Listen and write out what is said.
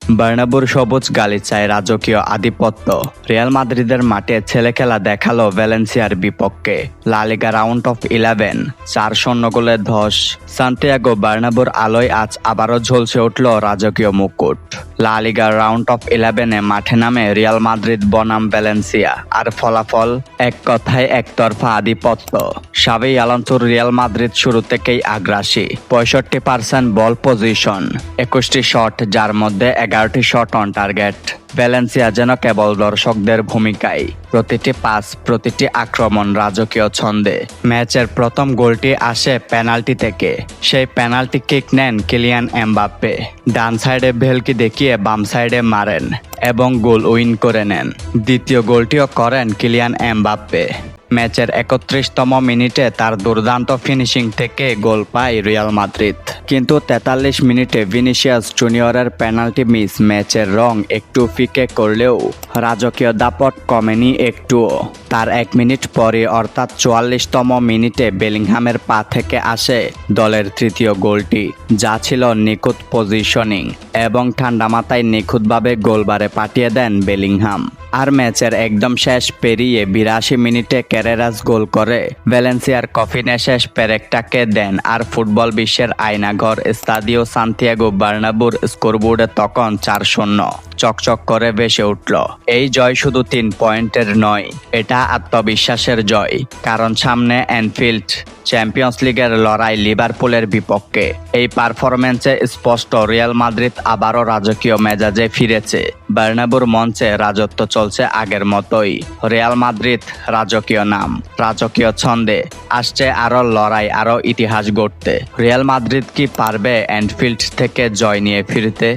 বার্নাব্যুর সবুজ গালিচায় রাজকীয় আধিপত্য। রিয়াল মাদ্রিদের মাঠে ছেলে খেলা দেখালো ভ্যালেন্সিয়ার বিপক্ষে। লা লিগা রাউন্ড অফ 11 4-0 গোলে ধস। সান্তিয়াগো বার্নাব্যুর আলোয় আজ আবারও ঝলসে উঠল রাজকীয় মুকুট। লা লিগার রাউন্ড অফ 11-এ মাঠে নামে রিয়াল মাদ্রিদ বনাম ভ্যালেন্সিয়া, আর ফলাফল এক কথায় একতরফা আধিপত্য। সাবি আলোনসোর রিয়াল মাদ্রিদ শুরু থেকেই আগ্রাসী। 65% বল পজিশন, 21টি শট, যার মধ্যে 11টি শট অন টার্গেট। ভ্যালেন্সিয়া যেন কেবল দর্শকদের ভূমিকায়। প্রতিটি পাস, প্রতিটি আক্রমণ রাজকীয় ছন্দে। ম্যাচের প্রথম গোলটি আসে পেনাল্টি থেকে। সেই পেনাল্টি কিক নেন কিলিয়ান এমবাপ্পে। ডান সাইডে ভেলকি দেখিয়ে বাম সাইডে মারেন এবং গোল উইন করে নেন। দ্বিতীয় গোলটিও করেন কিলিয়ান এমবাপ্পে। ম্যাচের 31তম মিনিটে তার দুর্দান্ত ফিনিশিং থেকে গোল পায় রিয়াল মাদ্রিদ। কিন্তু 43 মিনিটে ভিনিসিয়াস জুনিয়রের পেনাল্টি মিস ম্যাচের রং একটু ফিকে করলেও রাজকীয় দাপট কমেনি একটুও। তার 1 মিনিট পরে অর্থাৎ 44তম মিনিটে বেলিংহামের পা থেকে আসে দলের তৃতীয় গোলটি, যা ছিল নিখুঁত পজিশনিং এবং ঠান্ডা মাথায় নিখুঁতভাবে গোলবারে পাঠিয়ে দেন বেলিংহাম। আর ম্যাচের একদম শেষ পেরিয়ে 82 মিনিটে ক্যারেরাস গোল করে ভ্যালেন্সিয়ার কফিনে শেষ পেরেকটাকে দেন। আর ফুটবল বিশ্বের আয়নাঘর স্তাদিও সান্তিয়াগো বার্নাব্যুর স্কোরবোর্ডে তখন 4-0 চকচক করে ভেসে উঠল। এই জয় শুধু 3 পয়েন্টের নয়, এটা আত্মবিশ্বাসের জয়। কারণ সামনে অ্যানফিল্ড, চ্যাম্পিয়ন্স লিগের লড়াই লিভারপুলের বিপক্ষে। এই পারফরম্যান্সে স্পষ্ট রিয়াল মাদ্রিদ আবারও রাজকীয় মেজাজে ফিরেছে। বার্নাব্যুর মঞ্চে রাজত্ব চলছে আগের মতোই। রিয়াল মাদ্রিদ রাজকীয় নাম, রাজকীয় ছন্দে। আসছে আরও লড়াই, আরও ইতিহাস গড়তে। রিয়াল মাদ্রিদ কি পারবে অ্যানফিল্ড থেকে জয় নিয়ে ফিরতে?